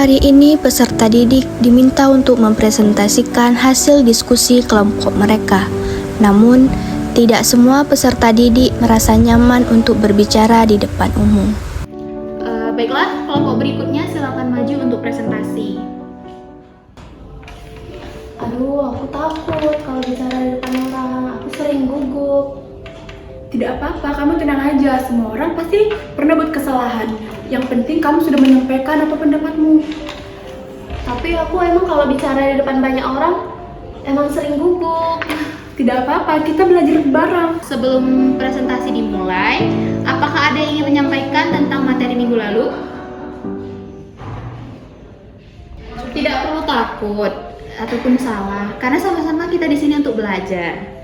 Hari ini peserta didik diminta untuk mempresentasikan hasil diskusi kelompok mereka. Namun, tidak semua peserta didik merasa nyaman untuk berbicara di depan umum. Baiklah, kelompok berikutnya silakan maju untuk presentasi. Aduh, aku takut kalau bicara di depan orang. Aku sering gugup. Tidak apa-apa, kamu tenang aja. Semua orang pasti pernah buat kesalahan. Yang penting kamu sudah menyampaikan apa pendapatmu. Tapi aku emang kalau bicara di depan banyak orang, emang sering gugup. Tidak apa-apa, kita belajar bareng. Sebelum presentasi dimulai, apakah ada yang ingin menyampaikan tentang materi minggu lalu? Tidak perlu takut ataupun salah, karena sama-sama kita di sini untuk belajar.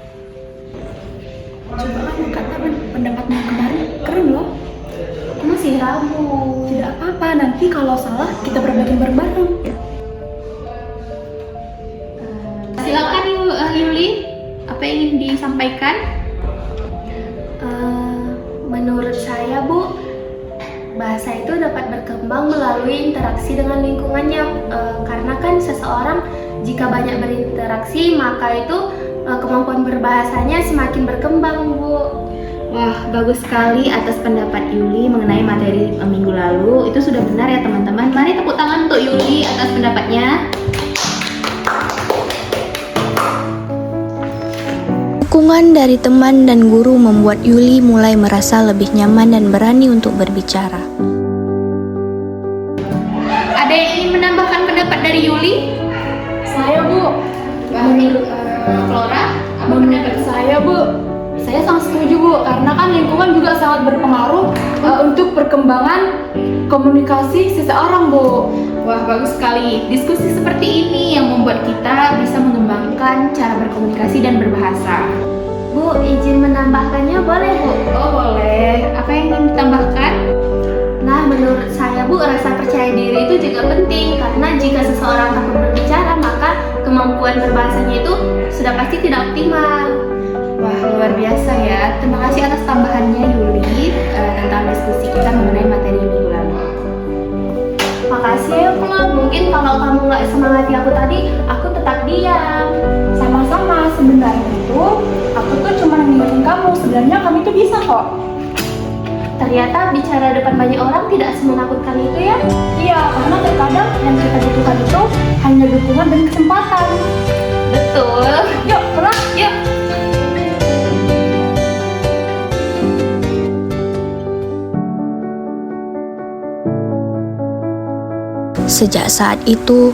Coba kamu kata pendapatmu yang kemarin, keren loh. Aku masih ragu. Tidak apa-apa, nanti kalau salah kita berbagi bareng-bareng. Silakan Yuli, apa yang ingin disampaikan? Menurut saya, Bu, bahasa itu dapat berkembang melalui interaksi dengan lingkungannya. Karena kan seseorang jika banyak berinteraksi, maka itu kemampuan berbahasanya semakin berkembang, Bu. Wah, bagus sekali atas pendapat Yuli mengenai materi minggu lalu. Itu sudah benar ya teman-teman. Mari tepuk tangan untuk Yuli atas pendapatnya. Dukungan dari teman dan guru membuat Yuli mulai merasa lebih nyaman dan berani untuk berbicara. Ada yang ingin menambahkan pendapat dari Yuli? Saya, Bu. Menurut Flora, apa pendapat? Saya, Bu, saya sangat setuju, Bu, karena kan lingkungan juga sangat berpengaruh untuk perkembangan komunikasi seseorang, Bu. Wah, bagus sekali. Diskusi seperti ini yang membuat kita bisa mengembangkan cara berkomunikasi dan berbahasa. Bu, izin menambahkannya boleh, Bu? Oh, boleh. Apa yang ingin ditambahkan? Nah, menurut saya, Bu, rasa percaya diri itu juga penting. Karena jika seseorang takut berbicara, maka kemampuan berbahasanya itu sudah pasti tidak optimal. Wah, luar biasa ya. Terima kasih atas tambahannya Yuli tentang diskusi kita mengenai materi minggu lalu. Makasih ya, Bu. Mungkin kalau kamu nggak semangati aku tadi, aku tetap diam. Sama-sama, sebenarnya itu aku tuh cuma ngingetin kamu. Sebenarnya kami tuh bisa kok. Ternyata bicara depan banyak orang tidak semenakutkan itu ya. Iya, karena terkadang yang kita butuhkan itu hanya dukungan dan kesempatan. Betul. Yuk, pulang. Yuk. Sejak saat itu,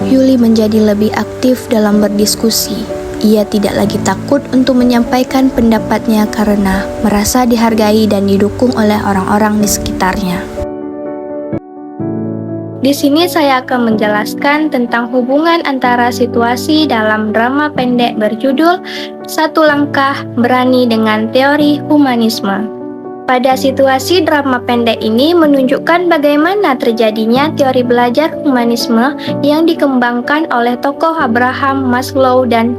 Yuli menjadi lebih aktif dalam berdiskusi. Ia tidak lagi takut untuk menyampaikan pendapatnya karena merasa dihargai dan didukung oleh orang-orang di sekitarnya. Di sini saya akan menjelaskan tentang hubungan antara situasi dalam drama pendek berjudul Satu Langkah Berani dengan Teori Humanisme. Pada situasi drama pendek ini menunjukkan bagaimana terjadinya teori belajar humanisme yang dikembangkan oleh tokoh Abraham Maslow dan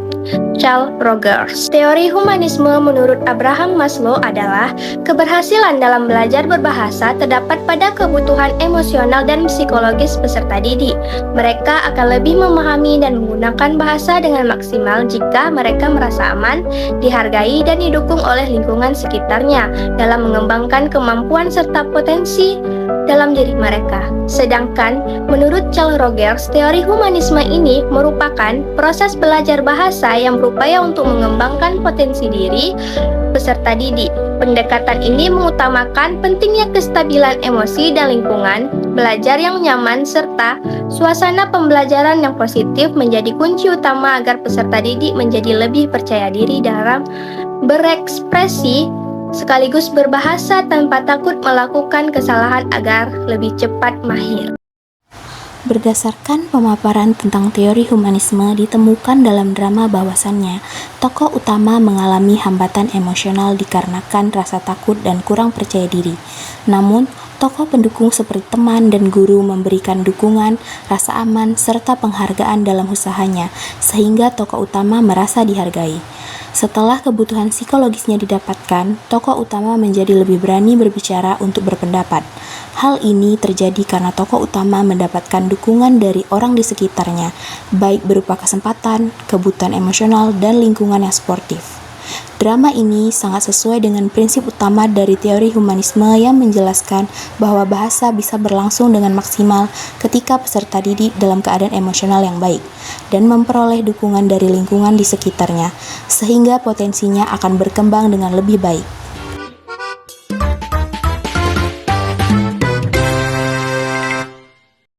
Carl Rogers. Teori humanisme menurut Abraham Maslow adalah keberhasilan dalam belajar berbahasa terdapat pada kebutuhan emosional dan psikologis peserta didik. Mereka akan lebih memahami dan menggunakan bahasa dengan maksimal jika mereka merasa aman, dihargai, dan didukung oleh lingkungan sekitarnya dalam mengembangkan kemampuan serta potensi dalam diri mereka. Sedangkan menurut Carl Rogers, teori humanisme ini merupakan proses belajar bahasa yang berupaya untuk mengembangkan potensi diri peserta didik. Pendekatan ini mengutamakan pentingnya kestabilan emosi dan lingkungan, belajar yang nyaman, serta suasana pembelajaran yang positif menjadi kunci utama agar peserta didik menjadi lebih percaya diri dalam berekspresi sekaligus berbahasa tanpa takut melakukan kesalahan agar lebih cepat mahir. Berdasarkan pemaparan tentang teori humanisme ditemukan dalam drama bahwasannya tokoh utama mengalami hambatan emosional dikarenakan rasa takut dan kurang percaya diri. Namun, tokoh pendukung seperti teman dan guru memberikan dukungan, rasa aman, serta penghargaan dalam usahanya, sehingga tokoh utama merasa dihargai. Setelah kebutuhan psikologisnya didapatkan, tokoh utama menjadi lebih berani berbicara untuk berpendapat. Hal ini terjadi karena tokoh utama mendapatkan dukungan dari orang di sekitarnya, baik berupa kesempatan, kebutuhan emosional, dan lingkungan yang sportif. Drama ini sangat sesuai dengan prinsip utama dari teori humanisme yang menjelaskan bahwa bahasa bisa berlangsung dengan maksimal ketika peserta didik dalam keadaan emosional yang baik dan memperoleh dukungan dari lingkungan di sekitarnya, sehingga potensinya akan berkembang dengan lebih baik.